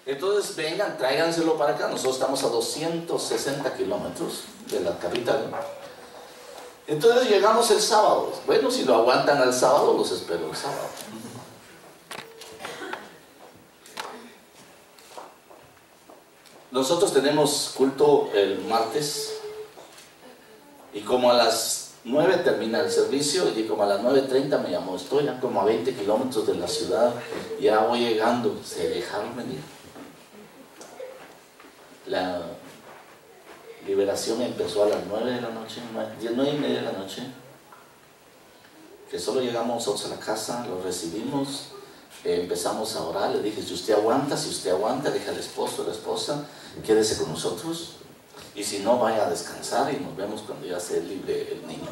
Entonces vengan, tráiganselo para acá. Nosotros estamos a 260 kilómetros de la capital. Entonces llegamos el sábado. Bueno, si lo aguantan al sábado, los espero el sábado. Nosotros tenemos culto el martes y como a las 9 termina el servicio y como a las 9:30 me llamó. Estoy ya como a 20 kilómetros de la ciudad, ya voy llegando. Se dejaron venir. La liberación empezó a las 9 de la noche, 9:30 de la noche, que solo llegamos nosotros a la casa, lo recibimos, empezamos a orar. Le dije, si usted aguanta, deja al esposo, a la esposa, quédese con nosotros, y si no, vaya a descansar y nos vemos cuando ya sea libre el niño.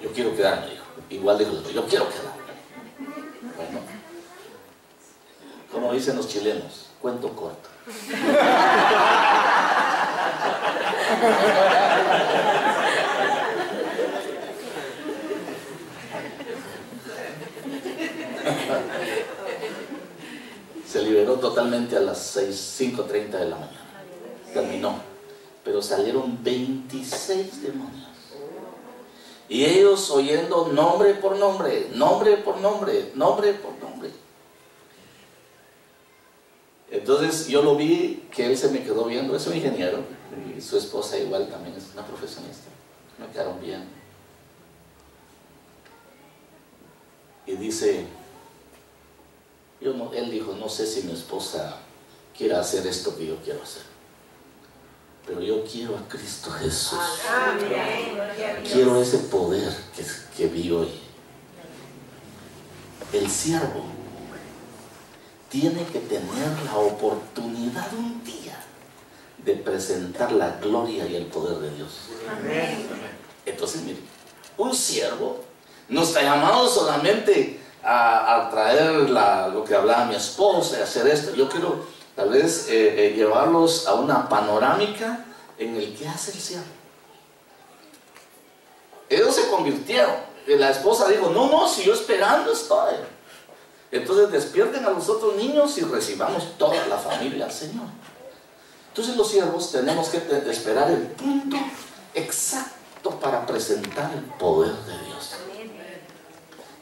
Yo quiero quedarme, dijo. Igual dijo, yo quiero quedarme. Bueno, como dicen los chilenos, cuento corto. Se liberó totalmente a las 5:30 de la mañana. Terminó. Pero salieron 26 demonios. Y ellos oyendo nombre por nombre, nombre por nombre, nombre por nombre. Entonces yo lo vi, que él se me quedó viendo. Es un ingeniero. Y su esposa igual también es una profesionista. Me quedaron bien. Y dice... él dijo, no sé si mi esposa quiere hacer esto que yo quiero hacer, pero yo quiero a Cristo Jesús. Quiero ese poder que vi hoy. El siervo tiene que tener la oportunidad un día de presentar la gloria y el poder de Dios. Entonces, mire, un siervo no está llamado solamente a traer lo que hablaba mi esposa y hacer esto. Yo quiero tal vez llevarlos a una panorámica en el que hace el siervo. Ellos se convirtieron. La esposa dijo, no, si yo esperando estoy. Entonces despierten a los otros niños y recibamos toda la familia al Señor. Entonces los siervos tenemos que esperar el punto exacto para presentar el poder de Dios.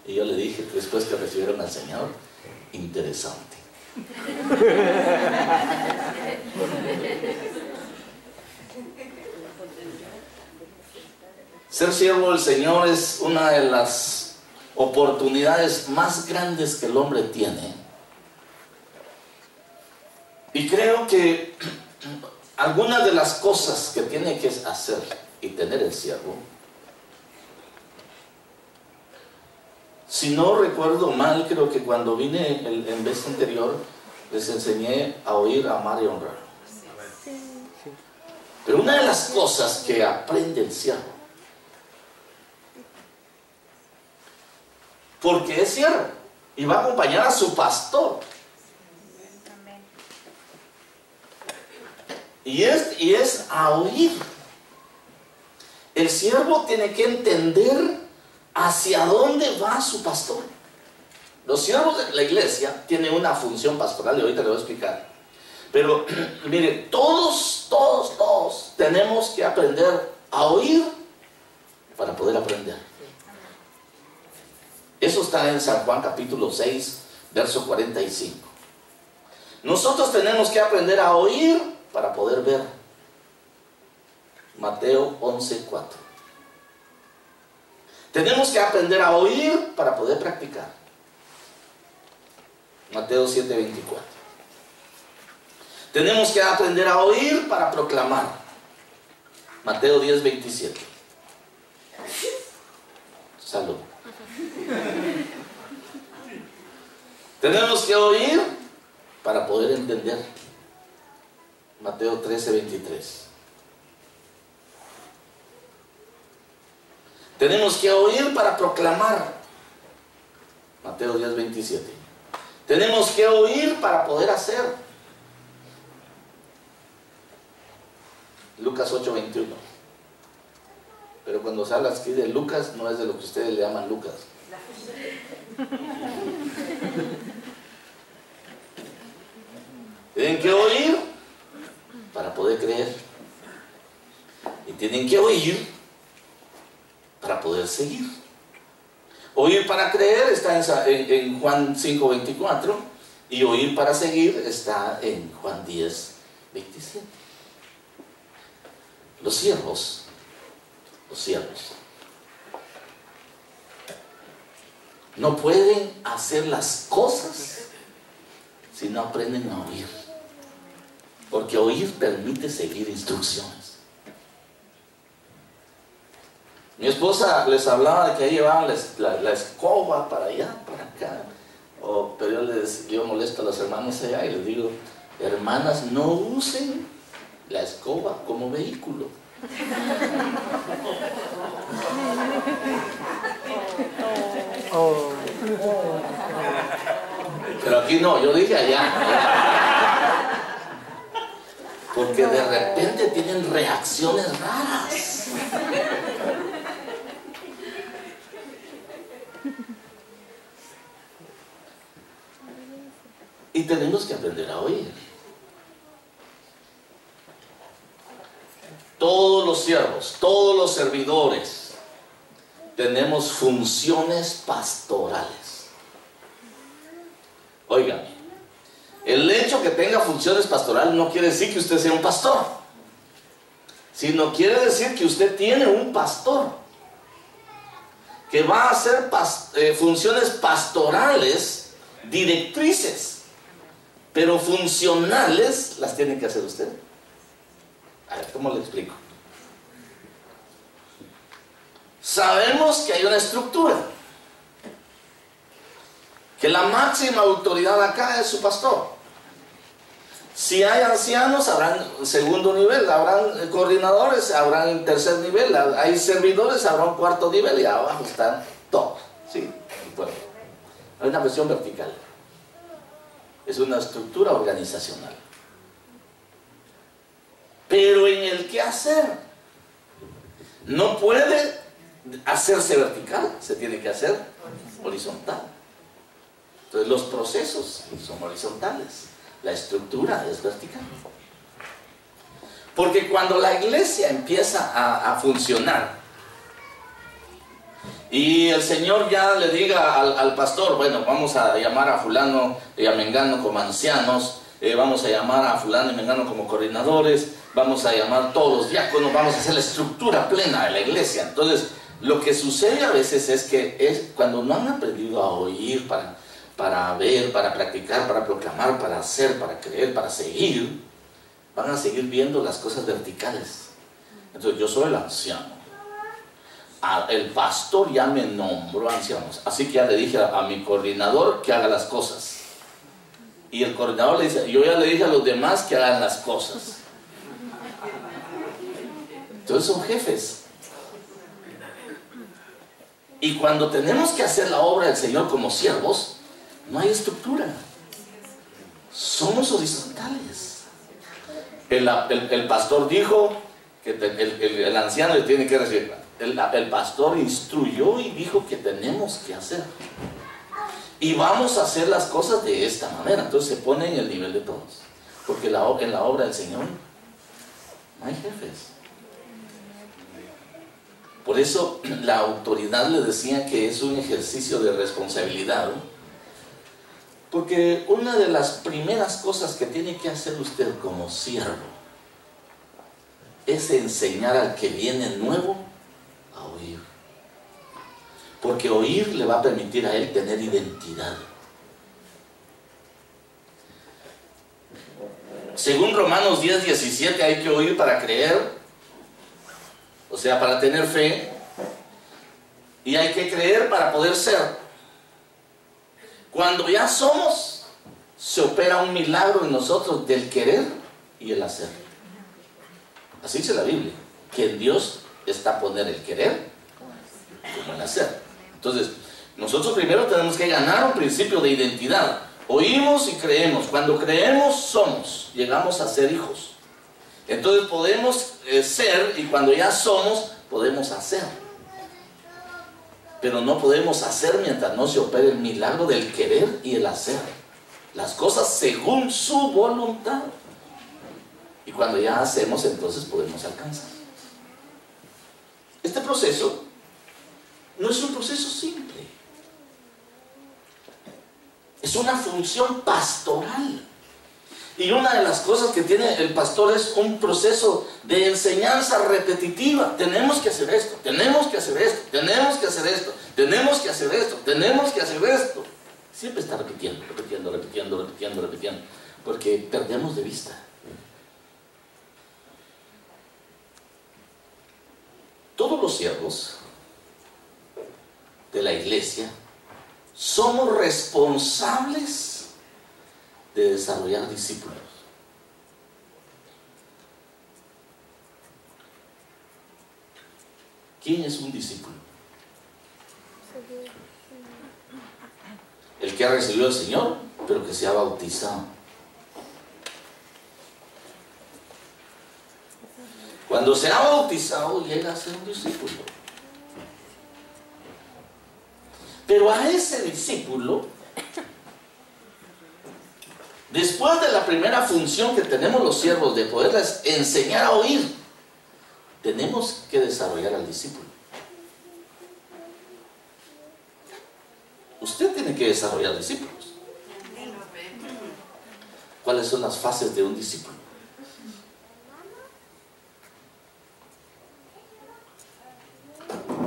Y yo le dije, después que recibieron al Señor, interesante. Ser siervo del Señor es una de las oportunidades más grandes que el hombre tiene. Y creo que algunas de las cosas que tiene que hacer y tener el siervo, si no recuerdo mal, creo que cuando vine en vez anterior, les enseñé a oír, amar y honrar. Pero una de las cosas que aprende el siervo, porque es siervo y va a acompañar a su pastor, y es a oír. El siervo tiene que entender hacia dónde va su pastor. Los siervos de la iglesia tienen una función pastoral y ahorita le voy a explicar. Pero mire, todos tenemos que aprender a oír para poder aprender. Eso está en San Juan capítulo 6, verso 45. Nosotros tenemos que aprender a oír para poder ver. Mateo 11:4. Tenemos que aprender a oír para poder practicar. Mateo 7:24. Tenemos que aprender a oír para proclamar. Mateo 10:27. Salud. Tenemos que oír para poder entender. Mateo 13:23. Tenemos que oír para proclamar. Mateo 10:27. Tenemos que oír para poder hacer. Lucas 8:21. Pero cuando se habla aquí de Lucas, no es de lo que ustedes le llaman Lucas. creer. Y tienen que oír para poder seguir. Oír para creer está en Juan 5:24 y oír para seguir está en Juan 10:27. Los siervos no pueden hacer las cosas si no aprenden a oír, porque oír permite seguir instrucciones. Mi esposa les hablaba de que ahí llevaban la escoba para allá, para acá. Pero yo molesto a los hermanos allá y les digo: hermanas, no usen la escoba como vehículo. Pero aquí no, yo dije allá. Porque de repente tienen reacciones raras. Y tenemos que aprender a oír. Todos los siervos, todos los servidores, tenemos funciones pastorales. Oigan, el hecho que tenga funciones pastorales no quiere decir que usted sea un pastor, sino quiere decir que usted tiene un pastor que va a hacer funciones pastorales, directrices, pero funcionales las tiene que hacer usted. A ver, ¿cómo le explico? Sabemos que hay una estructura, que la máxima autoridad acá es su pastor. Si hay ancianos, habrán segundo nivel, habrán coordinadores, habrán tercer nivel, hay servidores, habrá un cuarto nivel, y abajo están todos. ¿Sí? Bueno, hay una versión vertical. Es una estructura organizacional. Pero en el qué hacer, no puede hacerse vertical, se tiene que hacer horizontal. Entonces los procesos son horizontales, la estructura es vertical. Porque cuando la iglesia empieza a funcionar y el Señor ya le diga al pastor: bueno, vamos a llamar a fulano y a mengano como ancianos, vamos a llamar a fulano y mengano como coordinadores, vamos a llamar todos los diáconos, vamos a hacer la estructura plena de la iglesia. Entonces, lo que sucede a veces es que cuando no han aprendido a oír para ver, para practicar, para proclamar, para hacer, para creer, para seguir, van a seguir viendo las cosas verticales. Entonces, yo soy el anciano. El pastor ya me nombró ancianos, así que ya le dije a mi coordinador que haga las cosas. Y el coordinador le dice: yo ya le dije a los demás que hagan las cosas. Entonces son jefes. Y cuando tenemos que hacer la obra del Señor como siervos, no hay estructura. Somos horizontales. El pastor dijo que el anciano le tiene que recibir. El pastor instruyó y dijo que tenemos que hacer. Y vamos a hacer las cosas de esta manera. Entonces se pone en el nivel de todos. Porque en la obra del Señor no hay jefes. Por eso la autoridad le decía que es un ejercicio de responsabilidad. Porque una de las primeras cosas que tiene que hacer usted como siervo es enseñar al que viene nuevo a oír. Porque oír le va a permitir a él tener identidad. Según Romanos 10:17, hay que oír para creer, o sea, para tener fe, y hay que creer para poder ser. Cuando ya somos, se opera un milagro en nosotros del querer y el hacer. Así dice la Biblia, que en Dios está poner el querer como el hacer. Entonces, nosotros primero tenemos que ganar un principio de identidad. Oímos y creemos. Cuando creemos, somos. Llegamos a ser hijos. Entonces podemos ser, y cuando ya somos, podemos hacer. Pero no podemos hacer mientras no se opere el milagro del querer y el hacer. Las cosas según su voluntad. Y cuando ya hacemos, entonces podemos alcanzar. Este proceso no es un proceso simple. Es una función pastoral. Y una de las cosas que tiene el pastor es un proceso de enseñanza repetitiva. Tenemos que hacer esto, tenemos que hacer esto, tenemos que hacer esto, tenemos que hacer esto, tenemos que hacer esto. Siempre está repitiendo, repitiendo, repitiendo, repitiendo, repitiendo. Porque perdemos de vista. Todos los siervos de la iglesia somos responsables de desarrollar discípulos. ¿Quién es un discípulo? El que ha recibido al Señor, pero que se ha bautizado. Cuando se ha bautizado, llega a ser un discípulo. Pero a ese discípulo, después de la primera función que tenemos los siervos de poderles enseñar a oír, tenemos que desarrollar al discípulo. Usted tiene que desarrollar discípulos. ¿Cuáles son las fases de un discípulo?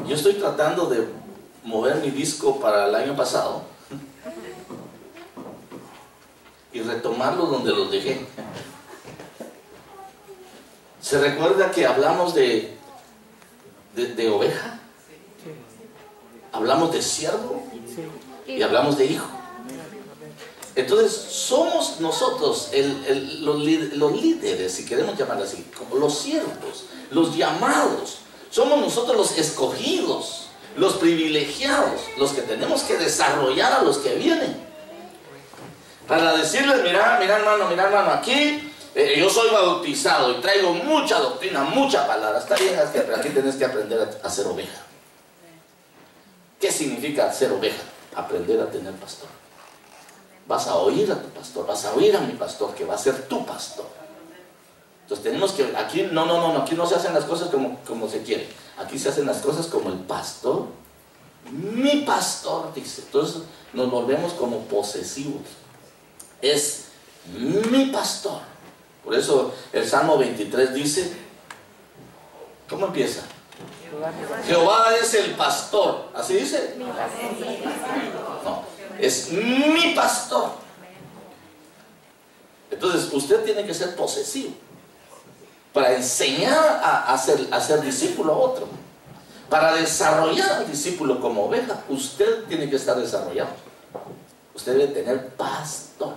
Yo estoy tratando de mover mi disco para el año pasado y retomarlo donde los dejé. ¿Se recuerda que hablamos de oveja? Hablamos de siervo y hablamos de hijo. Entonces somos nosotros los líderes, si queremos llamar así, como los siervos, los llamados. Somos nosotros los escogidos, los privilegiados, los que tenemos que desarrollar a los que vienen. Para decirles, mira hermano, aquí yo soy bautizado y traigo mucha doctrina, mucha palabra. Está bien, pero aquí tienes que aprender a ser oveja. ¿Qué significa ser oveja? Aprender a tener pastor. Vas a oír a tu pastor, vas a oír a mi pastor, que va a ser tu pastor. Entonces tenemos que, aquí aquí no se hacen las cosas como se quiere. Aquí se hacen las cosas como el pastor, mi pastor, dice. Entonces nos volvemos como posesivos. Es mi pastor. Por eso el Salmo 23 dice, ¿cómo empieza? Jehová es el pastor. ¿Así dice? No, es mi pastor. Entonces usted tiene que ser posesivo para enseñar a ser discípulo a otro. Para desarrollar al discípulo como oveja, usted tiene que estar desarrollado. Usted debe tener pastor.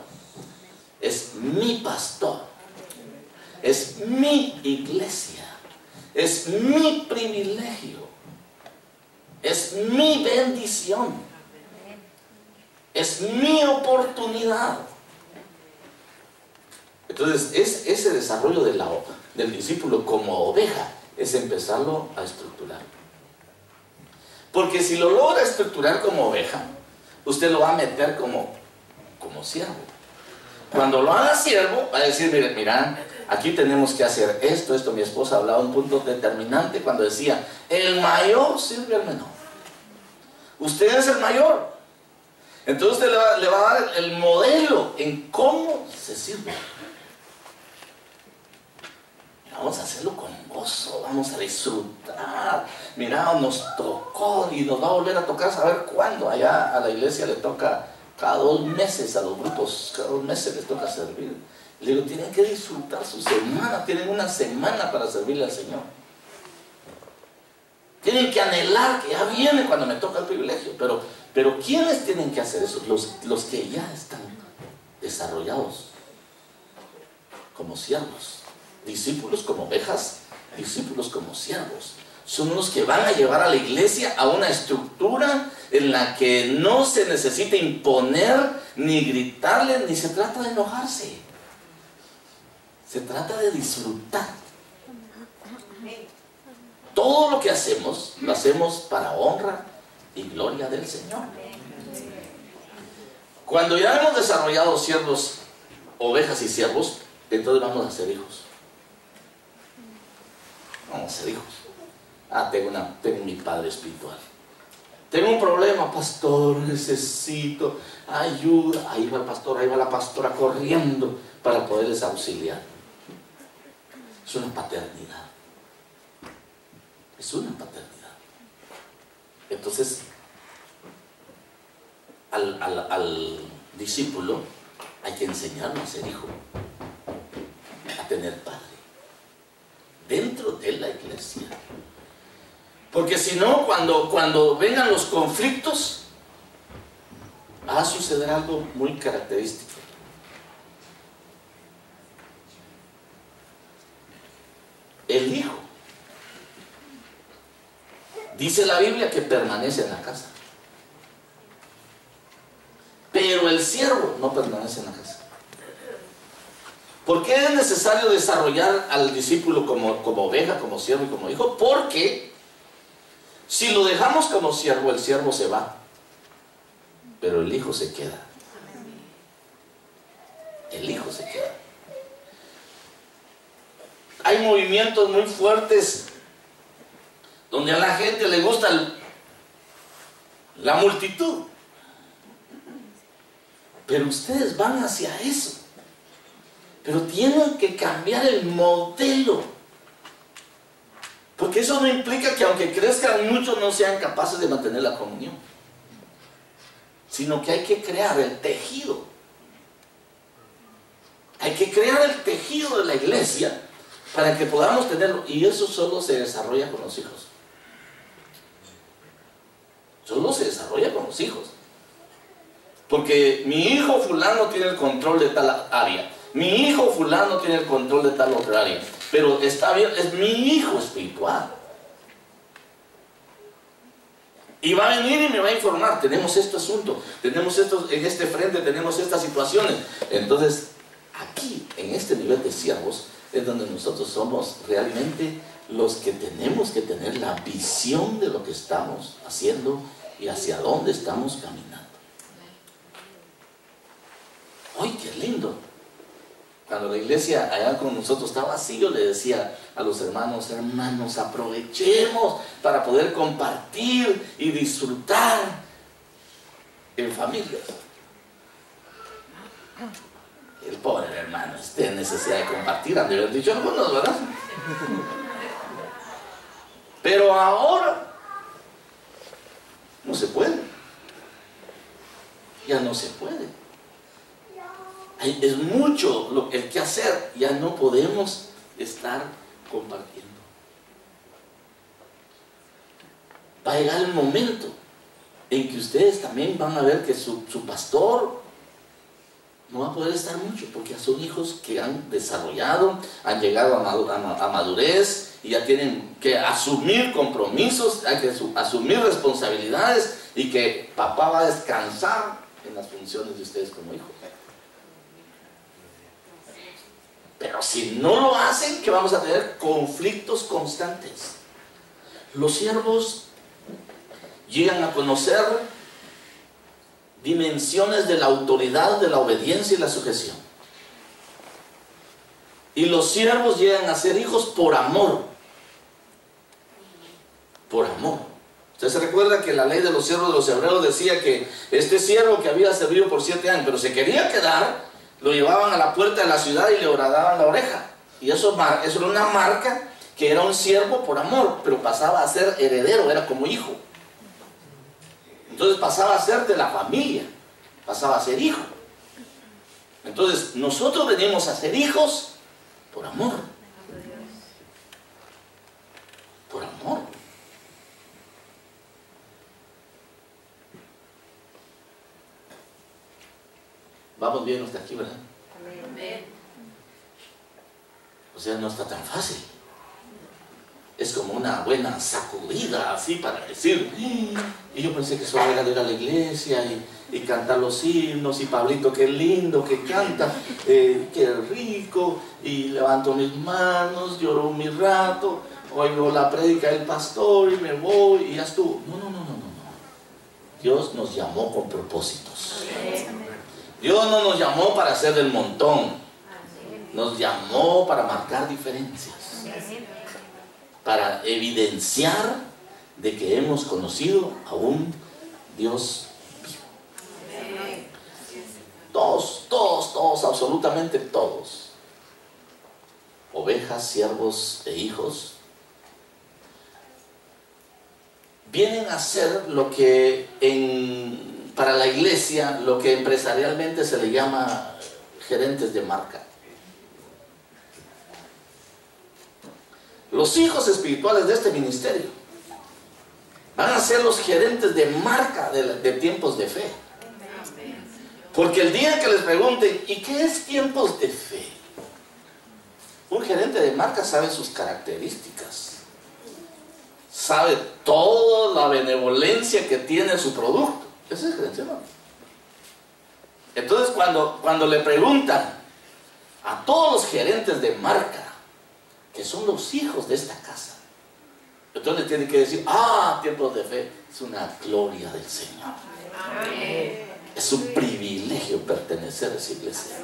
Es mi pastor. Es mi iglesia. Es mi privilegio. Es mi bendición. Es mi oportunidad. Entonces, ese desarrollo del discípulo como oveja es empezarlo a estructurar. Porque si lo logra estructurar como oveja, usted lo va a meter como siervo. Cuando lo haga siervo, va a decir, mira, aquí tenemos que hacer esto. Mi esposa hablaba de un punto determinante cuando decía, el mayor sirve al menor. Usted es el mayor. Entonces usted le va a dar el modelo en cómo se sirve. Vamos a hacerlo con gozo, vamos a disfrutar. Mira, nos tocó y nos va a volver a tocar, saber cuándo. Allá a la iglesia le toca cada 2 meses, a los grupos, cada 2 meses les toca servir. Le digo, tienen que disfrutar su semana, tienen una semana para servirle al Señor. Tienen que anhelar que ya viene cuando me toca el privilegio. Pero ¿quiénes tienen que hacer eso? Los que ya están desarrollados como siervos. Discípulos como ovejas, discípulos como siervos. Son los que van a llevar a la iglesia a una estructura en la que no se necesita imponer, ni gritarle, ni se trata de enojarse. Se trata de disfrutar. Todo lo que hacemos, lo hacemos para honra y gloria del Señor. Cuando ya hemos desarrollado siervos, ovejas y siervos, entonces vamos a ser hijos. Vamos a ser hijos. Tengo mi padre espiritual. Tengo un problema, pastor, necesito ayuda. Ahí va el pastor, ahí va la pastora corriendo para poderles auxiliar. Es una paternidad. Es una paternidad. Entonces, al discípulo hay que enseñarlo a ser hijo, a tener padre, dentro de la iglesia. Porque si no, cuando vengan los conflictos, va a suceder algo muy característico. El hijo, dice la Biblia que permanece en la casa, pero el siervo no permanece en la casa. ¿Por qué es necesario desarrollar al discípulo como oveja, como siervo y como hijo? Porque si lo dejamos como siervo, el siervo se va, pero el hijo se queda. El hijo se queda. Hay movimientos muy fuertes donde a la gente le gusta la multitud, pero ustedes van hacia eso. Pero tienen que cambiar el modelo, porque eso no implica que aunque crezcan muchos no sean capaces de mantener la comunión, sino que hay que crear el tejido. Hay que crear el tejido de la iglesia para que podamos tenerlo, y eso solo se desarrolla con los hijos. Solo se desarrolla con los hijos. Porque mi hijo fulano tiene el control de tal área, mi hijo fulano tiene el control de tal otra área, pero está bien, es mi hijo espiritual. Y va a venir y me va a informar, tenemos este asunto, tenemos esto en este frente, tenemos estas situaciones. Entonces, aquí, en este nivel de siervos, es donde nosotros somos realmente los que tenemos que tener la visión de lo que estamos haciendo y hacia dónde estamos caminando. ¡Ay, qué lindo! Cuando la iglesia allá con nosotros estaba así, yo le decía a los hermanos, aprovechemos para poder compartir y disfrutar en familia. El pobre hermano, en necesidad de compartir, han de haber dicho algunos, ¿verdad? Pero ahora no se puede. Ya no se puede. Es mucho el que hacer, ya no podemos estar compartiendo. Va a llegar el momento en que ustedes también van a ver que su pastor no va a poder estar mucho, porque ya son hijos que han desarrollado, han llegado a madurez y ya tienen que asumir compromisos, hay que asumir responsabilidades, y que papá va a descansar en las funciones de ustedes como hijos. Pero si no lo hacen, ¿qué vamos a tener? Conflictos constantes. Los siervos llegan a conocer dimensiones de la autoridad, de la obediencia y la sujeción. Y los siervos llegan a ser hijos por amor. Por amor. Usted se recuerda que la ley de los siervos de los hebreos decía que este siervo que había servido por 7 años, pero se quería quedar, lo llevaban a la puerta de la ciudad y le horadaban la oreja. Y eso era una marca que era un siervo por amor, pero pasaba a ser heredero, era como hijo. Entonces pasaba a ser de la familia, pasaba a ser hijo. Entonces nosotros venimos a ser hijos por amor. Por amor. Vamos bien hasta aquí, ¿verdad? Amén. O sea, no está tan fácil. Es como una buena sacudida así para decir, y yo pensé que solo era de ir a la iglesia y cantar los himnos, y Pablito qué lindo que canta, qué rico, y levanto mis manos, lloro un rato, oigo la prédica del pastor y me voy y ya estuvo. No. Dios nos llamó con propósitos. Dios no nos llamó para ser del montón, nos llamó para marcar diferencias. para evidenciar de que hemos conocido a un Dios vivo. Todos, absolutamente todos. Ovejas, siervos e hijos vienen a ser lo que para la iglesia, lo que empresarialmente se le llama gerentes de marca. Los hijos espirituales de este ministerio van a ser los gerentes de marca de tiempos de fe. Porque el día que les pregunten, ¿y qué es tiempos de fe? Un gerente de marca sabe sus características, sabe toda la benevolencia que tiene su producto. Ese es el gerente de marca. Entonces cuando le preguntan a todos los gerentes de marca, que son los hijos de esta casa, entonces tienen que decir, tiempos de fe es una gloria del Señor. Amén. Es un privilegio pertenecer a esa iglesia.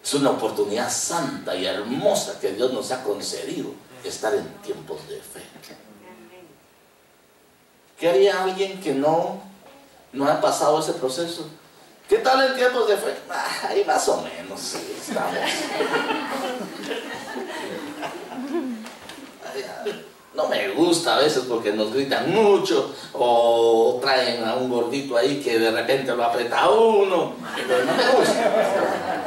Es una oportunidad santa y hermosa que Dios nos ha concedido, estar en tiempos de fe. ¿Qué haría alguien que no ha pasado ese proceso? ¿Qué tal en tiempos de fe? Ahí más o menos, sí, estamos. No me gusta a veces porque nos gritan mucho, o traen a un gordito ahí que de repente lo aprieta a uno, pero no me gusta.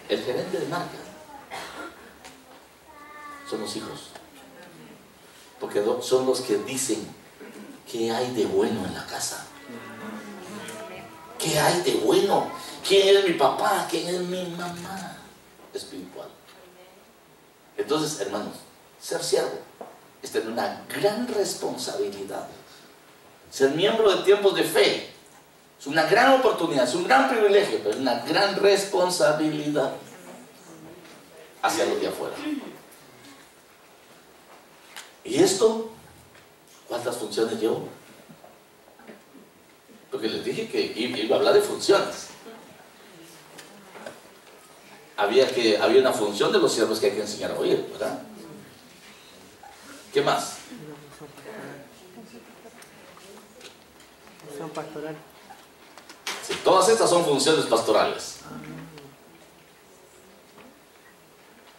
El gerente de marca son los hijos, porque son los que dicen qué hay de bueno en la casa, qué hay de bueno, quién es mi papá, quién es mi mamá espiritual. Entonces, hermanos, ser siervo es tener una gran responsabilidad. Ser miembro de tiempos de fe es una gran oportunidad, es un gran privilegio, pero es una gran responsabilidad hacia los de afuera. ¿Y esto? ¿Cuántas funciones llevo? Porque les dije que iba a hablar de funciones. Había una función de los siervos que hay que enseñar a oír, ¿verdad? ¿Qué más? Función pastoral. Sí, todas estas son funciones pastorales.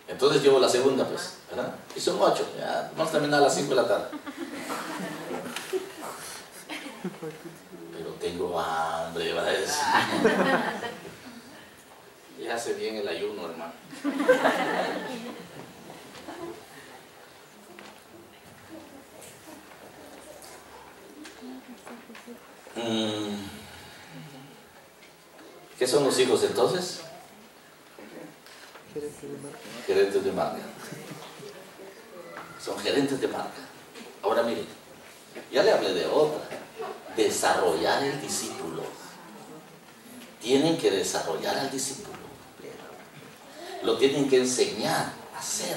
Entonces llevo la segunda, pues, ¿verdad? Y son 8, ya vamos a terminar a las 5 de la tarde. Pero tengo hambre, va a decir. Y hace bien el ayuno, hermano. ¿Qué son los hijos entonces? Gerentes de marca. Son gerentes de marca. Ahora miren, ya le hablé de otra. Desarrollar el discípulo. Tienen que desarrollar al discípulo. Lo tienen que enseñar a hacer.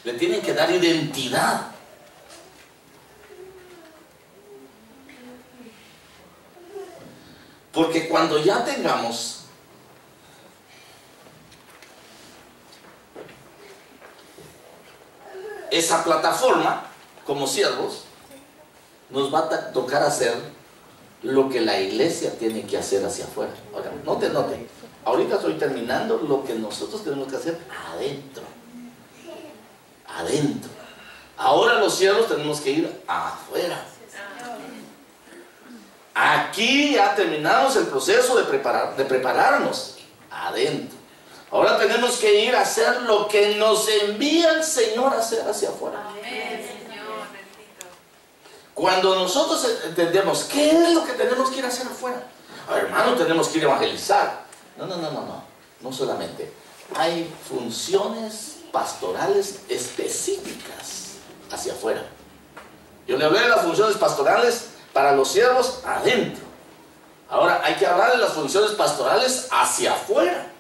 Le tienen que dar identidad. Porque cuando ya tengamos esa plataforma como siervos, nos va a tocar hacer lo que la iglesia tiene que hacer hacia afuera. Ahora, noten. Ahorita estoy terminando lo que nosotros tenemos que hacer adentro. Adentro. Ahora los siervos tenemos que ir afuera. Aquí ya terminamos el proceso de prepararnos adentro. Ahora tenemos que ir a hacer lo que nos envía el Señor a hacer hacia afuera. Cuando nosotros entendemos qué es lo que tenemos que ir a hacer afuera, hermano, tenemos que ir a evangelizar. No solamente. Hay funciones pastorales específicas hacia afuera. Yo le hablé de las funciones pastorales para los siervos adentro. Ahora hay que hablar de las funciones pastorales hacia afuera.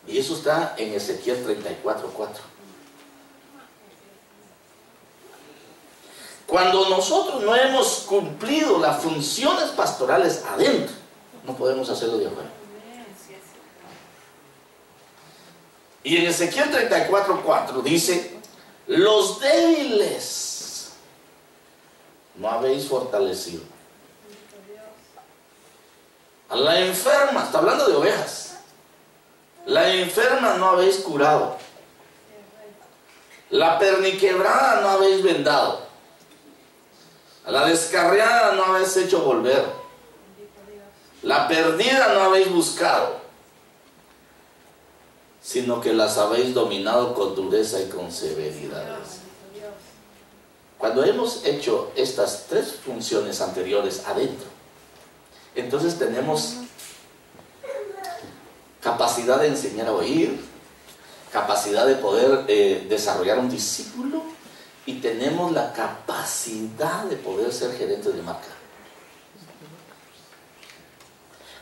Y eso está en Ezequiel 34:4. Cuando nosotros no hemos cumplido las funciones pastorales adentro, no podemos hacerlo de afuera. Y en Ezequiel 34:4 dice: los débiles no habéis fortalecido. A la enferma, está hablando de ovejas, la enferma no habéis curado. La perniquebrada no habéis vendado. A la descarriada no habéis hecho volver. La perdida no habéis buscado, sino que las habéis dominado con dureza y con severidad. Cuando hemos hecho estas tres funciones anteriores adentro, entonces tenemos capacidad de enseñar a oír, capacidad de poder desarrollar un discípulo, y tenemos la capacidad de poder ser gerente de marca.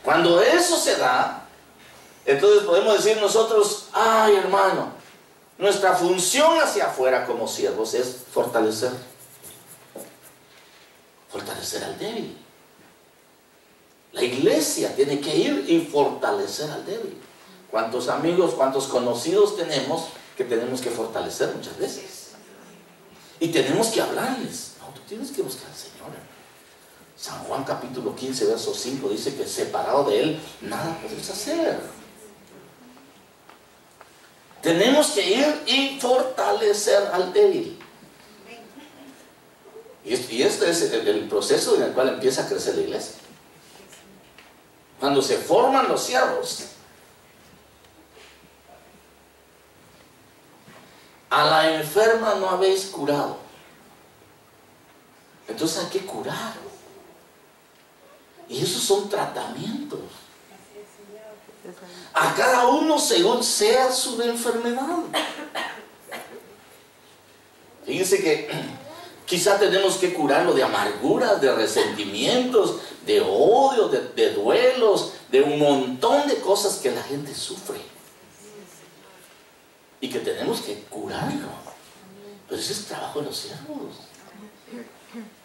Cuando eso se da, entonces podemos decir nosotros: ay, hermano, nuestra función hacia afuera como siervos es fortalecer al débil. La iglesia tiene que ir y fortalecer al débil. ¿Cuántos amigos, cuántos conocidos tenemos que tenemos que fortalecer muchas veces? Y tenemos que hablarles. No, tú tienes que buscar al Señor. San Juan capítulo 15, verso 5 dice que separado de Él nada podemos hacer. Tenemos que ir y fortalecer al débil. Y este es el proceso en el cual empieza a crecer la iglesia. Cuando se forman los siervos. A la enferma no habéis curado. Entonces hay que curar. Y esos son tratamientos. A cada uno según sea su enfermedad. Fíjense que quizá tenemos que curarlo de amarguras, de resentimientos, de odio, de duelos, de un montón de cosas que la gente sufre. Y que tenemos que curarlo. Pero ese es trabajo de los siervos.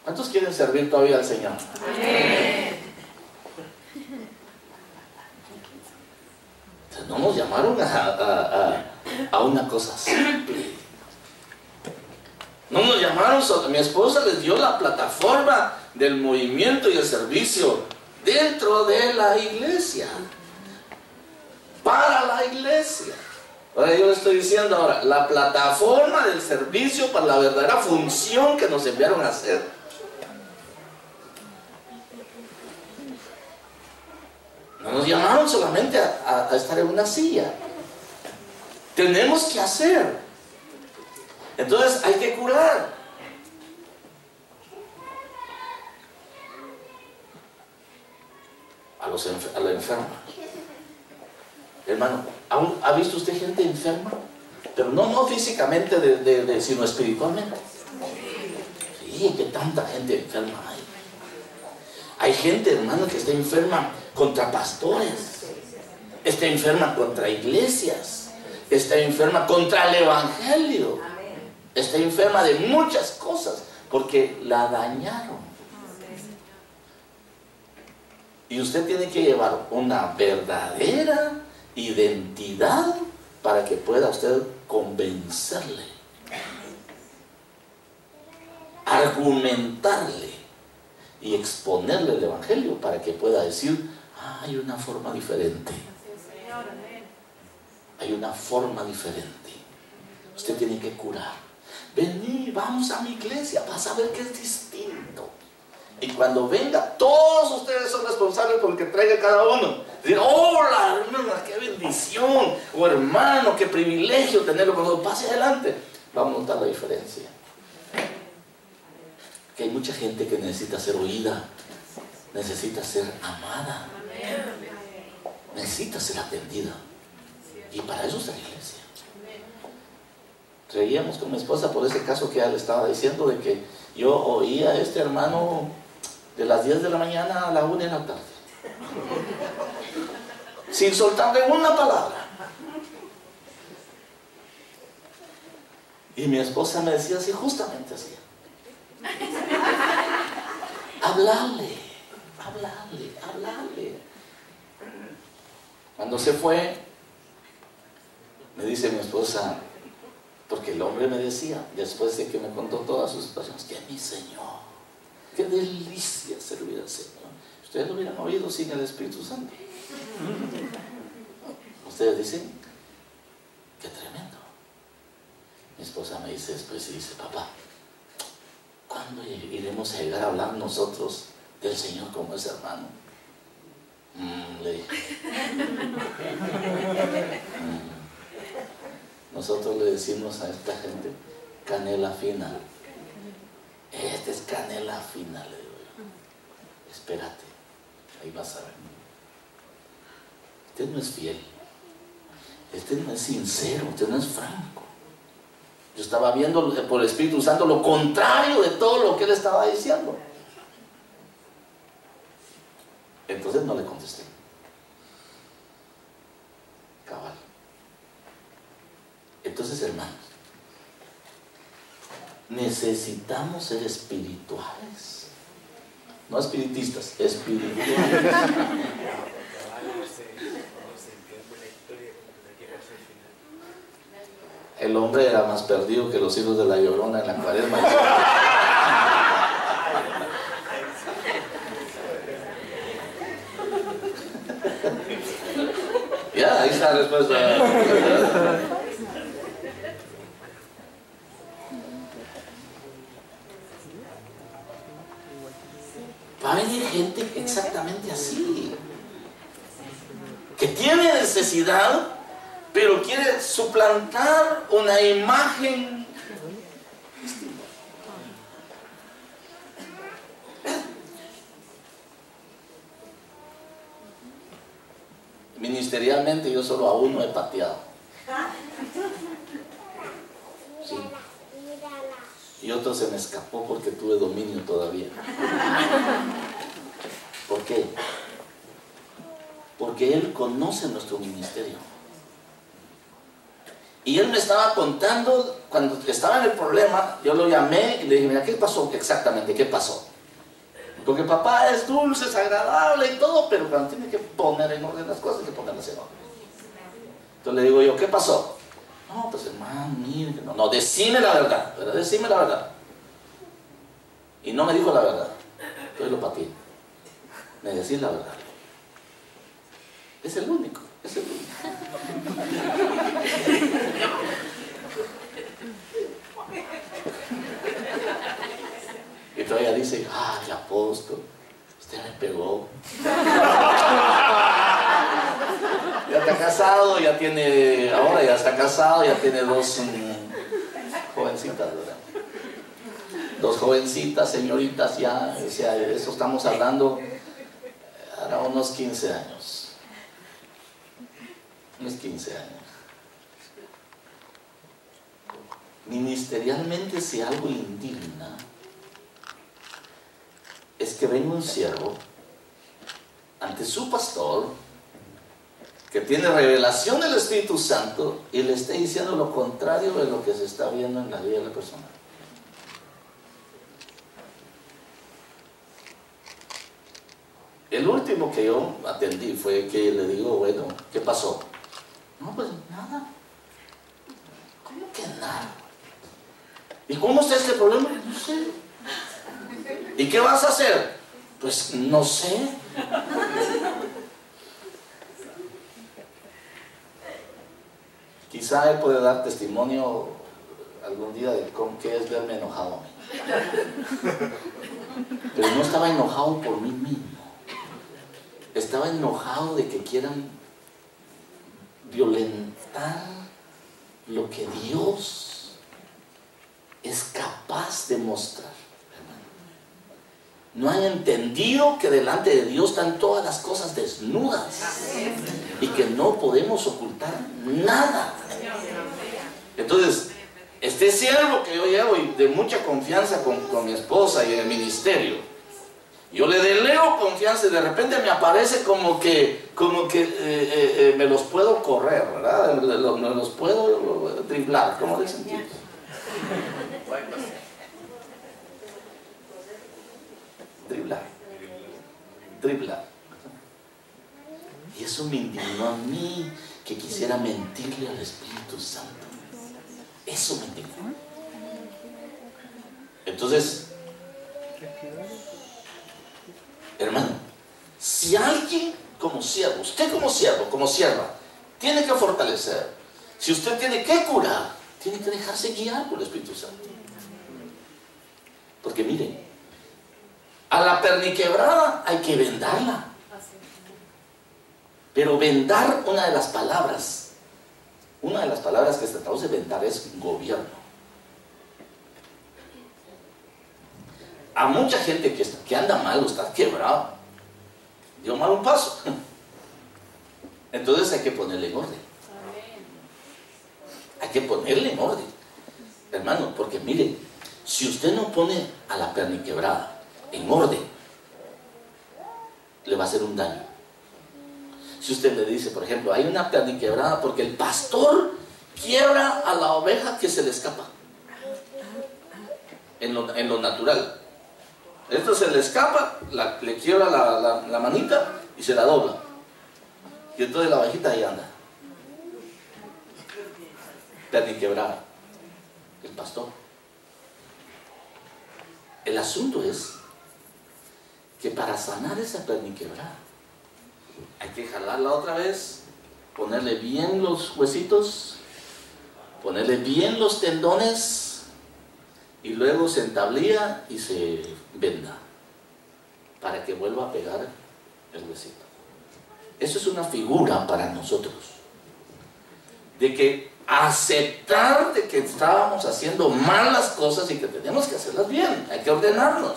¿Cuántos quieren servir todavía al Señor? Amén. Entonces, no nos llamaron a una cosa simple. No nos llamaron, mi esposa les dio la plataforma del movimiento y el servicio dentro de la iglesia. Para la iglesia. Ahora yo le estoy diciendo ahora, la plataforma del servicio para la verdadera función que nos enviaron a hacer. No nos llamaron solamente a estar en una silla. Tenemos que hacer. Entonces hay que curar. A la enferma. Hermano, ¿ha visto usted gente enferma? Pero no físicamente, sino espiritualmente. Sí, que tanta gente enferma hay. Hay gente, hermano, que está enferma contra pastores, está enferma contra iglesias, está enferma contra el evangelio, está enferma de muchas cosas porque la dañaron. Y usted tiene que llevar una verdadera identidad para que pueda usted convencerle, argumentarle y exponerle el evangelio para que pueda decir: hay una forma diferente. Hay una forma diferente. Usted tiene que curar. Vení, vamos a mi iglesia, vas a ver que es distinto. Y cuando venga, todos ustedes son responsables por lo que traiga cada uno. Decir: hola, hermana, qué bendición. O hermano, qué privilegio tenerlo. Cuando pase adelante, vamos a notar la diferencia. Que hay mucha gente que necesita ser oída, necesita ser amada, necesita ser atendida. Y para eso está la iglesia. Reíamos con mi esposa por ese caso que ella le estaba diciendo, de que yo oía a este hermano de las 10 de la mañana a la 1 de la tarde, sin soltarle una palabra. Y mi esposa me decía así, justamente así: Háblale. Cuando se fue, me dice mi esposa, porque el hombre me decía, después de que me contó todas sus situaciones, que mi Señor, qué delicia servir al Señor. Ustedes lo hubieran oído sin el Espíritu Santo. Ustedes dicen, qué tremendo. Mi esposa me dice después y dice, papá, ¿cuándo iremos a llegar a hablar nosotros del Señor como ese hermano? Le dije. Nosotros le decimos a esta gente, canela fina. Esta es canela fina, le digo yo. Espérate, ahí vas a ver. Usted no es fiel. Este no es sincero, usted no es franco. Yo estaba viendo por el Espíritu Santo lo contrario de todo lo que él estaba diciendo. Entonces no le contesté. Cabal. Entonces, hermanos, necesitamos ser espirituales. No espiritistas, espirituales. El hombre era más perdido que los hijos de la Llorona en la Cuaresma. Ya, ahí está la respuesta. Va a venir gente exactamente así, que tiene necesidad, pero quiere suplantar una imagen. Ministerialmente yo solo a uno he pateado. Sí. Y otro se me escapó porque tuve dominio todavía. ¿Por qué? Porque él conoce nuestro ministerio. Y él me estaba contando, cuando estaba en el problema, yo lo llamé y le dije, mira, ¿qué pasó exactamente? ¿Qué pasó? Porque papá es dulce, es agradable y todo, pero cuando tiene que poner en orden las cosas, hay que ponerlas en orden. Entonces le digo yo, ¿qué pasó? No, pues hermano, mire, no, decime la verdad, ¿verdad? Decime la verdad. Y no me dijo la verdad. Entonces lo pateé. Me decís la verdad. Es el único, es el único. Y todavía dice, ay, apóstol, usted me pegó. Ya está casado, ya tiene, ahora ya está casado, ya tiene dos jovencitas, ¿verdad? Dos jovencitas, señoritas, ya, o sea, de eso estamos hablando, ahora unos 15 años. Unos 15 años. Ministerialmente, si algo indigna, es que venga un siervo ante su pastor que tiene revelación del Espíritu Santo y le esté diciendo lo contrario de lo que se está viendo en la vida de la persona. El último que yo atendí fue que le digo, bueno, ¿qué pasó? No, pues nada. ¿Cómo que nada? ¿Y cómo está este problema? No sé. ¿Y qué vas a hacer? Pues no sé. Quizá él puede dar testimonio algún día de cómo que es verme enojado a mí. Pero no estaba enojado por mí mismo. Estaba enojado de que quieran violentar lo que Dios es capaz de mostrar. No han entendido que delante de Dios están todas las cosas desnudas y que no podemos ocultar nada. Entonces, este siervo que yo llevo y de mucha confianza con mi esposa y en el ministerio, yo le delego confianza y de repente me aparece como que me los puedo correr, ¿verdad? Me los puedo driblar, ¿cómo dicen? Driblar. mí que quisiera mentirle al Espíritu Santo. Eso me indignó. Entonces, hermano, si alguien como siervo, usted como siervo, como sierva, tiene que fortalecer, si usted tiene que curar, tiene que dejarse guiar por el Espíritu Santo. Porque miren, a la perniquebrada hay que vendarla. Pero vendar, una de las palabras que se traduce vendar es gobierno. A mucha gente que anda mal o está quebrado, dio mal un paso. Entonces hay que ponerle en orden. Hay que ponerle en orden, hermano, porque miren, si usted no pone a la perniquebrada en orden, le va a hacer un daño. Si usted le dice, por ejemplo, hay una perniquebrada porque el pastor quiebra a la oveja que se le escapa en lo natural. Esto se le escapa, le quiebra la manita y se la dobla. Y entonces la ovejita ahí anda. Perniquebrada. El pastor. El asunto es que para sanar esa perniquebrada hay que jalarla otra vez, ponerle bien los huesitos, ponerle bien los tendones y luego se entablilla y se venda para que vuelva a pegar el huesito. Eso es una figura para nosotros de que aceptar de que estábamos haciendo malas cosas y que tenemos que hacerlas bien, hay que ordenarnos.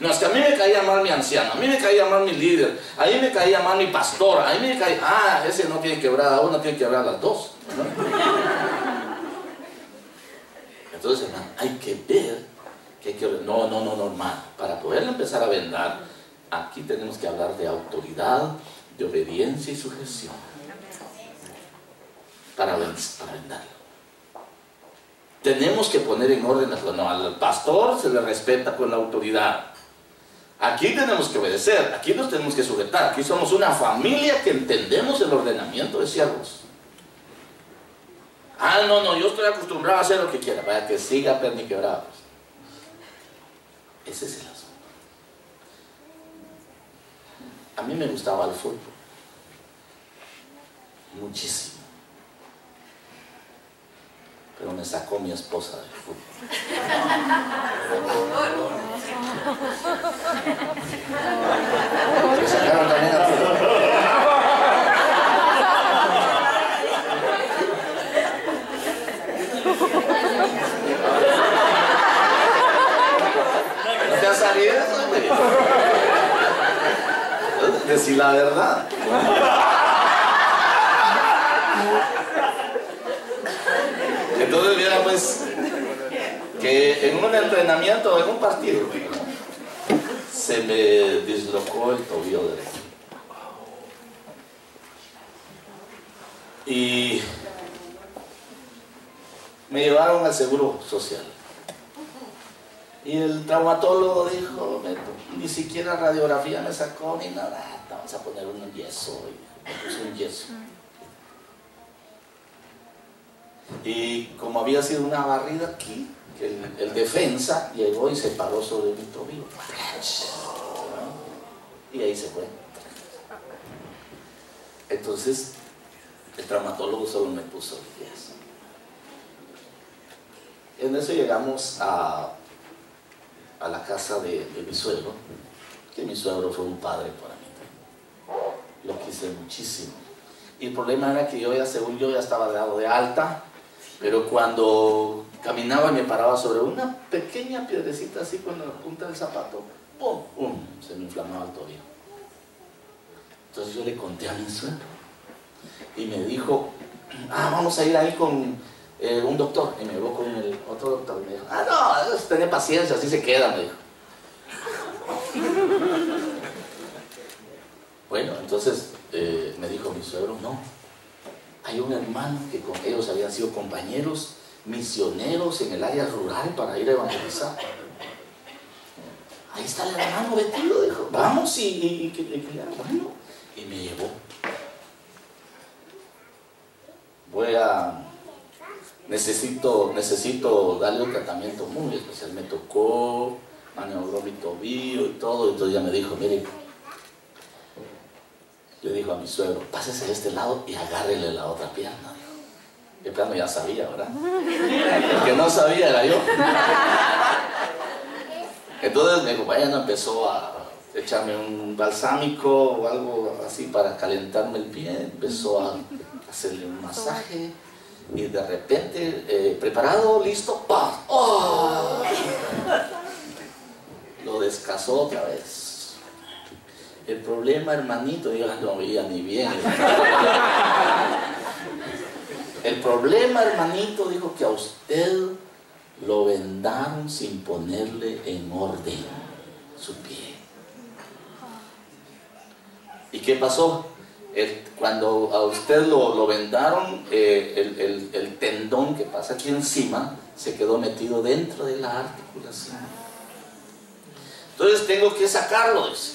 No, es que a mí me caía mal mi anciano, a mí me caía mal mi líder, a mí me caía mal mi pastor, a mí me caía, ese no tiene quebrada una, tiene quebrada las dos, ¿no? Entonces, hermano, hay que ver que hay que... No, hermano, para poder empezar a vendar, aquí tenemos que hablar de autoridad, de obediencia y sujeción. Para vendarlo. Tenemos que poner en orden, no, al pastor se le respeta con la autoridad. Aquí tenemos que obedecer, aquí nos tenemos que sujetar, aquí somos una familia que entendemos el ordenamiento de siervos. No, yo estoy acostumbrado a hacer lo que quiera, para que siga perniquebrado. Ese es el asunto. A mí me gustaba el fútbol, muchísimo, pero me sacó mi esposa del fútbol. Me sacaron también a ti. ¿No te ha salido eso, güey? Decir la verdad. Entonces, mira, pues, que en un entrenamiento, en un partido, se me dislocó el tobillo derecho. Y me llevaron al seguro social. Y el traumatólogo dijo, ni siquiera radiografía me sacó ni nada, vamos a poner un yeso. Y me puso un yeso. Y como había sido una barrida aquí, que el defensa llegó y se paró sobre mi tobillo. Y ahí se fue. Entonces, el traumatólogo solo me puso el yeso. En eso llegamos a la casa de mi suegro, que mi suegro fue un padre para mí. Lo quise muchísimo. Y el problema era que yo ya, según yo, ya estaba dado de alta, pero cuando caminaba y me paraba sobre una pequeña piedrecita así con la punta del zapato, ¡pum! ¡Pum! Se me inflamaba el tobillo. Entonces yo le conté a mi suegro y me dijo, vamos a ir ahí con un doctor. Y me llevó con el otro doctor y me dijo, no, tenía paciencia, así se queda, me dijo. Bueno, entonces me dijo mi suegro, no, hay un hermano que con ellos habían sido compañeros misioneros en el área rural para ir a evangelizar. Ahí está el hermano vestido, dijo, vamos bueno. Y me llevó. necesito darle un tratamiento muy especial. Me tocó, maniobró mi tobillo y todo. Entonces ya me dijo, mire, le dijo a mi suegro, pásese de este lado y agárrele la otra pierna. De plano ya sabía, ¿verdad? El que no sabía era yo. Entonces mi compañero empezó a echarme un balsámico o algo así para calentarme el pie. Empezó a hacerle un masaje y de repente, preparado, listo, ¡pam! ¡Oh! Lo descasó otra vez. El problema, hermanito, yo no veía ni bien. El problema, hermanito, dijo, que a usted lo vendaron sin ponerle en orden su pie. ¿Y qué pasó? Cuando a usted lo vendaron, el tendón que pasa aquí encima se quedó metido dentro de la articulación. Entonces tengo que sacarlo, dice.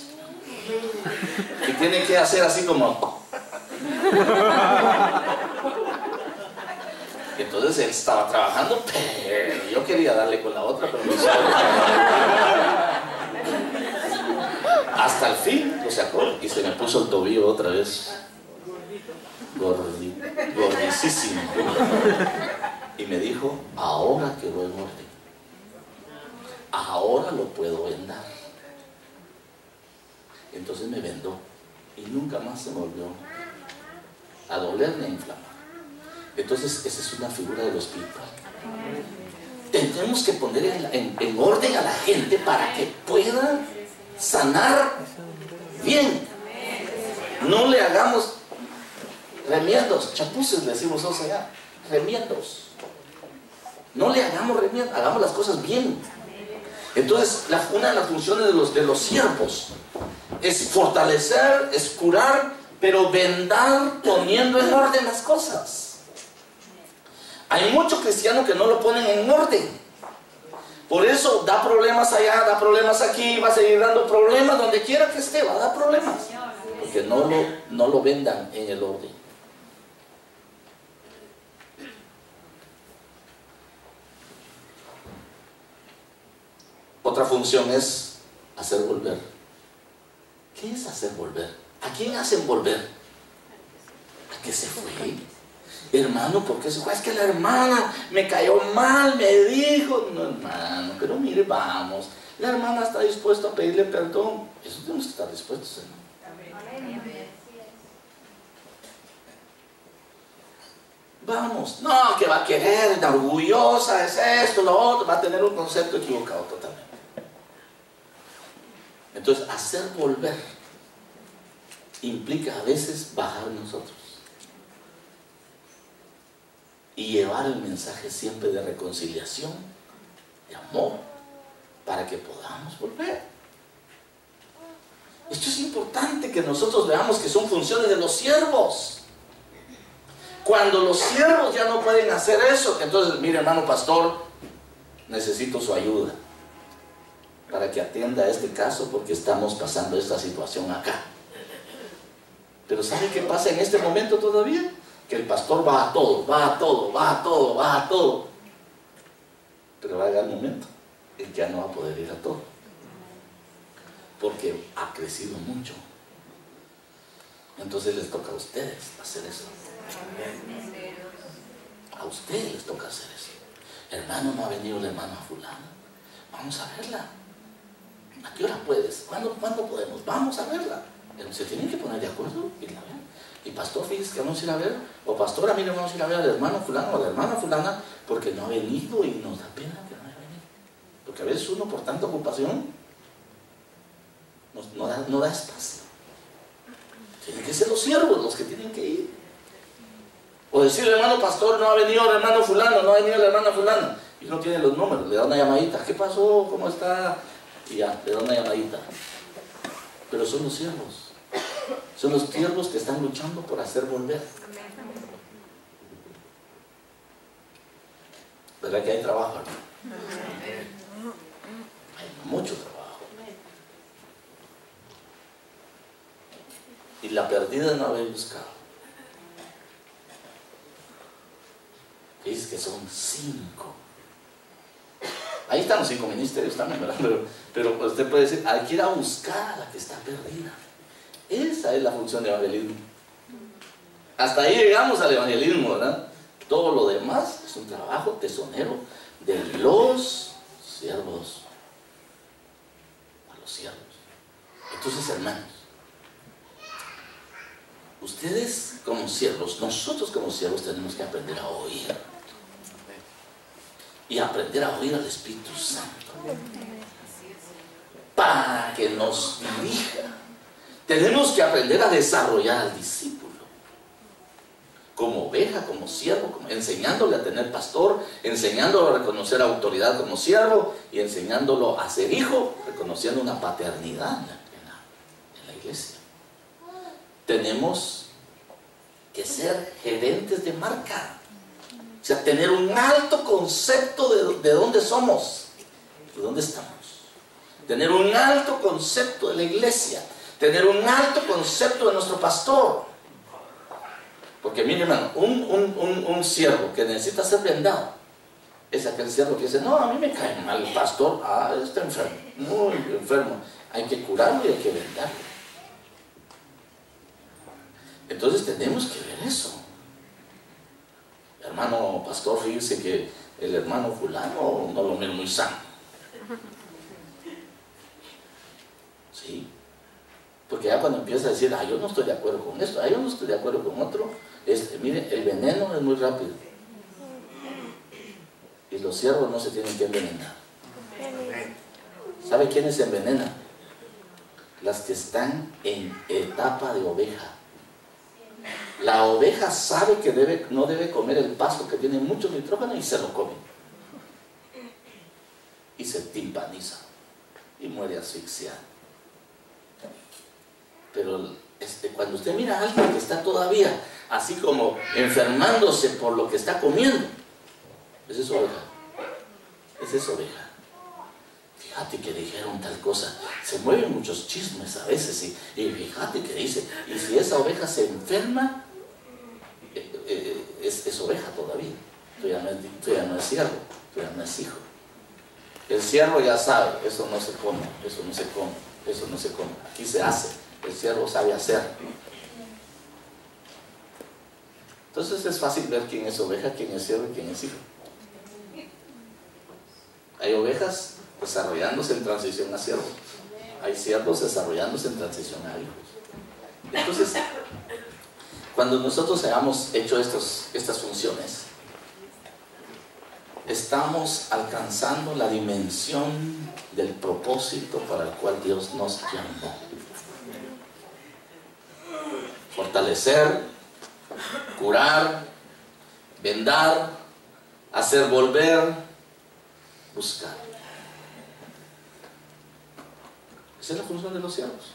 Y tiene que hacer así como... Entonces él estaba trabajando, pero yo quería darle con la otra, pero no sé. Hasta el fin lo sacó y se me puso el tobillo otra vez. Gordísimo. Y me dijo, ahora quedó en orden. Ahora lo puedo vendar. Entonces me vendó y nunca más se me volvió a doler ni a inflamar. Entonces esa es una figura de lo espiritual. Tenemos que poner en orden a la gente para que pueda sanar bien. No le hagamos remiendos, chapuces le decimos nosotros allá, remiendos. No le hagamos remiendos, hagamos las cosas bien. Entonces una de las funciones de los siervos es fortalecer, es curar, pero vendar poniendo en orden las cosas. Hay muchos cristianos que no lo ponen en orden. Por eso da problemas allá, da problemas aquí, va a seguir dando problemas donde quiera que esté, va a dar problemas. Porque no lo vendan en el orden. Otra función es hacer volver. ¿Qué es hacer volver? ¿A quién hacen volver? ¿A qué se fue? Hermano, ¿por qué se fue? Es que la hermana me cayó mal, me dijo. No, hermano, pero mire, vamos. La hermana está dispuesta a pedirle perdón. Eso tenemos que estar dispuestos, hermano. Vamos. No, que va a querer, la orgullosa, es esto, lo otro. Va a tener un concepto equivocado totalmente. Entonces, hacer volver implica a veces bajar nosotros y llevar el mensaje siempre de reconciliación, de amor, para que podamos volver. Esto es importante que nosotros veamos que son funciones de los siervos. Cuando los siervos ya no pueden hacer eso, entonces, mire, hermano pastor, necesito su ayuda para que atienda este caso porque estamos pasando esta situación acá. Pero ¿sabe qué pasa en este momento todavía? Que el pastor va a todo, va a todo, va a todo, va a todo. Pero va a llegar un momento en que ya no va a poder ir a todo. Porque ha crecido mucho. Entonces les toca a ustedes hacer eso. A ustedes les toca hacer eso. Hermano, no ha venido la hermana fulana. Vamos a verla. ¿A qué hora puedes? ¿Cuándo podemos? Vamos a verla. Se tienen que poner de acuerdo y la ven. Y pastor, fíjese que vamos a ir a ver, o pastora, mire, vamos a ir a ver al hermano fulano o a la hermana fulana, porque no ha venido y nos da pena que no haya venido. Porque a veces uno por tanta ocupación no da espacio. Tienen que ser los siervos los que tienen que ir. O decirle, hermano pastor, no ha venido el hermano fulano, no ha venido la hermana fulana. Y uno tiene los números, le da una llamadita. ¿Qué pasó? ¿Cómo está? Y ya, le da una llamadita. Pero son los siervos. Son los siervos que están luchando por hacer volver. ¿Verdad que hay trabajo, hermano? Hay mucho trabajo. Y la perdida no habéis buscado. 5. Ahí están los 5 ministerios también, ¿verdad? Pero usted puede decir, hay que ir a buscar a la que está perdida. Esa es la función de evangelismo. Hasta ahí llegamos al evangelismo, ¿verdad? Todo lo demás es un trabajo tesonero de los siervos. A los siervos. Entonces, hermanos, ustedes como siervos, nosotros como siervos tenemos que aprender a oír. Y aprender a oír al Espíritu Santo. Para que nos dirija. Tenemos que aprender a desarrollar al discípulo. Como oveja, como siervo, enseñándole a tener pastor, enseñándolo a reconocer autoridad como siervo y enseñándolo a ser hijo, reconociendo una paternidad en la iglesia. Tenemos que ser gerentes de marca. O sea, tener un alto concepto de dónde somos, de dónde estamos. Tener un alto concepto de la iglesia. Tener un alto concepto de nuestro pastor. Porque mire, hermano, un siervo que necesita ser vendado es aquel siervo que dice, no, a mí me cae mal el pastor, está enfermo, muy enfermo, hay que curarlo y hay que vendarlo. Entonces tenemos que ver eso. Hermano pastor, fíjese que el hermano fulano no lo mira muy sano. ¿Sí? Porque ya cuando empieza a decir, yo no estoy de acuerdo con esto, yo no estoy de acuerdo con otro, mire, el veneno es muy rápido. Y los siervos no se tienen que envenenar. ¿Sabe quiénes se envenenan? Las que están en etapa de oveja. La oveja sabe que no debe comer el pasto que tiene mucho nitrógeno y se lo come. Y se timpaniza. Y muere asfixiado. Pero cuando usted mira a alguien que está todavía así como enfermándose por lo que está comiendo, esa es oveja. Esa es oveja. Fíjate que dijeron tal cosa. Se mueven muchos chismes a veces y fíjate que dice, y si esa oveja se enferma, es oveja todavía. Todavía no es siervo, todavía no es hijo. El siervo ya sabe, eso no se come, eso no se come, eso no se come. Aquí se hace, el siervo sabe hacer. Entonces es fácil ver quién es oveja, quién es siervo y quién es hijo. Hay ovejas desarrollándose en transición a siervos. Hay siervos desarrollándose en transición a hijos. Entonces, cuando nosotros hayamos hecho estas funciones, estamos alcanzando la dimensión del propósito para el cual Dios nos llamó. Fortalecer, curar, vendar, hacer volver, buscar. Esa es la función de los siervos.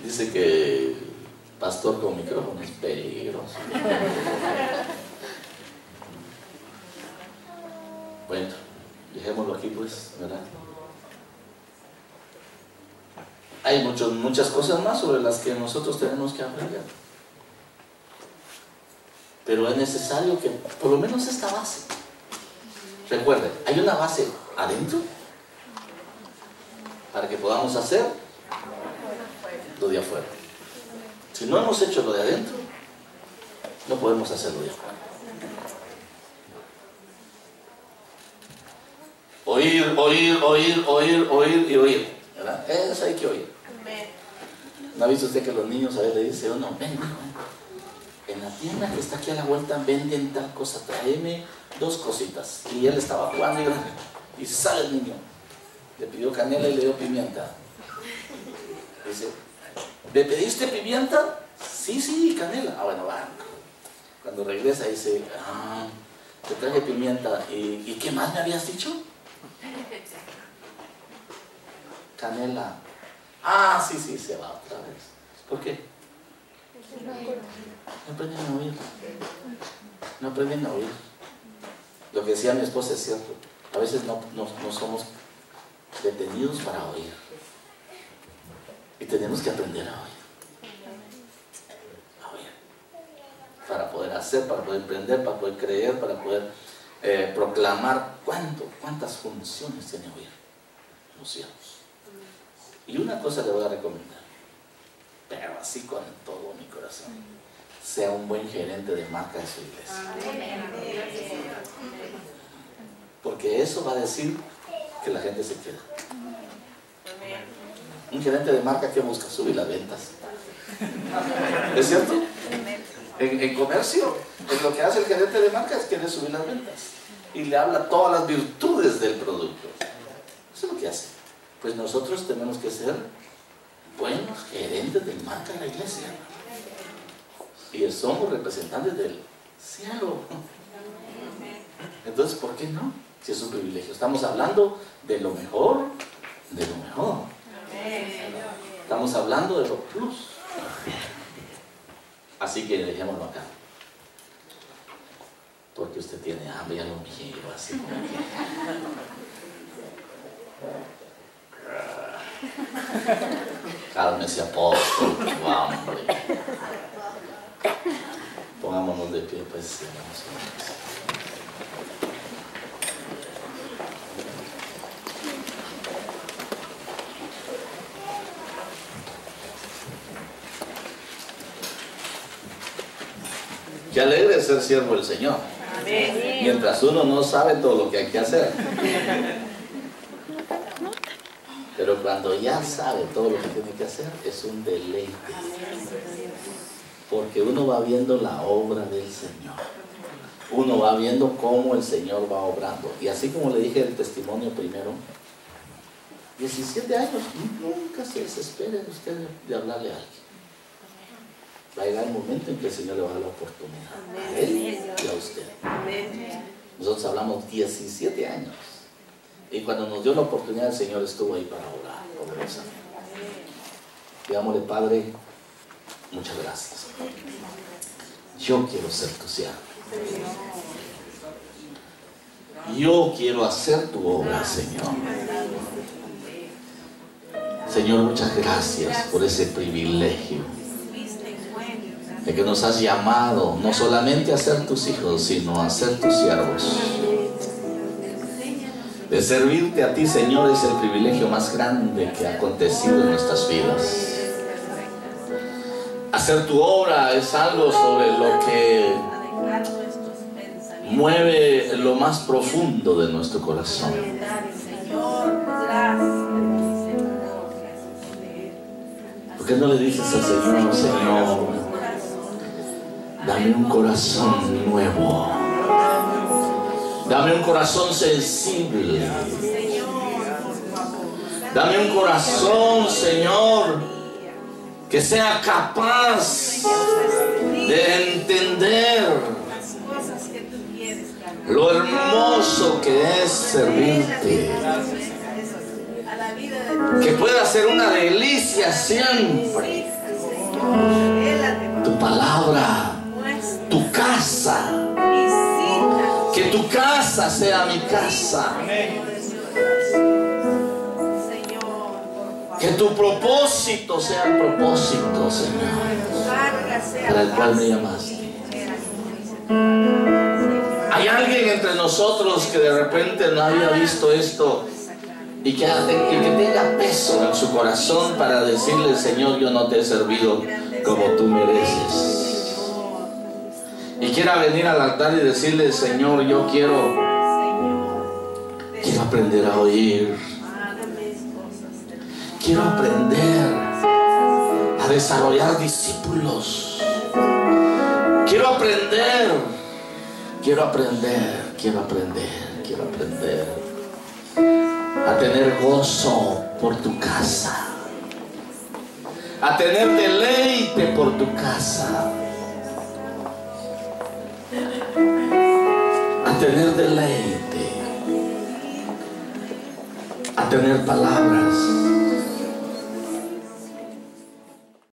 Dice que pastor con micrófono es peligroso. Bueno, dejémoslo aquí pues, ¿verdad? Hay muchas cosas más sobre las que nosotros tenemos que aprender. Pero es necesario que, por lo menos esta base. Recuerden, hay una base adentro para que podamos hacer lo de afuera. Si no hemos hecho lo de adentro, no podemos hacer lo de afuera. Oír, oír, oír, oír, oír y oír, ¿verdad? Eso hay que oír. ¿No ha visto usted que los niños a veces le dicen, no, ven, en la tienda que está aquí a la vuelta venden tal cosa, tráeme 2 cositas? Y él estaba jugando y sale el niño. Le pidió canela y le dio pimienta. Dice, ¿le pediste pimienta? Sí, canela. Bueno, va. Cuando regresa dice, te traje pimienta. ¿Y qué más me habías dicho? Canela. Sí, se va otra vez. ¿Por qué? No aprenden a oír. No aprenden a oír. Lo que decía mi esposa es cierto. A veces no somos detenidos para oír. Y tenemos que aprender a oír. Para poder hacer, para poder emprender, para poder creer, para poder proclamar. ¿Cuántas funciones tiene oír los cielos? Y una cosa le voy a recomendar, pero así con todo mi corazón: sea un buen gerente de marca de su iglesia. Porque eso va a decir que la gente se queda. Un gerente de marca que busca subir las ventas. ¿Es cierto? En comercio, lo que hace el gerente de marca es querer subir las ventas y le habla todas las virtudes del producto. Eso es lo que hace. Pues nosotros tenemos que ser buenos gerentes de marca en la iglesia, y somos representantes del cielo. Entonces, ¿por qué no? Si es un privilegio. Estamos hablando de lo mejor, de lo mejor. Estamos hablando de lo plus. Así que dejémoslo acá, porque usted tiene hambre, ya lo miro así como que... Cálmese, apóstol, tu hambre. Pongámonos de pie, pues. Qué alegre es ser siervo del Señor. Amén. Mientras uno no sabe todo lo que hay que hacer. Pero cuando ya sabe todo lo que tiene que hacer, es un deleite. Porque uno va viendo la obra del Señor. Uno va viendo cómo el Señor va obrando. Y así como le dije el testimonio primero, 17 años, nunca se desesperen ustedes de hablarle a alguien. Va a llegar el momento en que el Señor le va a dar la oportunidad a él y a usted. Nosotros hablamos 17 años. Y cuando nos dio la oportunidad, el Señor estuvo ahí para orar poderosamente. Digámosle: Padre, muchas gracias. Yo quiero ser tu siervo. Yo quiero hacer tu obra, Señor. Señor, muchas gracias por ese privilegio de que nos has llamado no solamente a ser tus hijos, sino a ser tus siervos. De servirte a ti, Señor, es el privilegio más grande que ha acontecido en nuestras vidas. Hacer tu obra es algo sobre lo que mueve lo más profundo de nuestro corazón. ¿Por qué no le dices al Señor: Señor, dame un corazón nuevo, dame un corazón sensible, dame un corazón, Señor, que sea capaz de entender lo hermoso que es servirte, que pueda ser una delicia siempre tu palabra, tu casa, que tu casa sea mi casa, que tu propósito sea el propósito, Señor, para el cual me llamaste. Hay alguien entre nosotros que de repente no había visto esto y que tenga peso en su corazón para decirle: Señor, yo no te he servido como tú mereces. Y quiera venir al altar y decirle: Señor, yo quiero aprender a oír. Quiero aprender a desarrollar discípulos. Quiero aprender a tener gozo por tu casa, a tener deleite por tu casa, a tener deleite, a tener palabras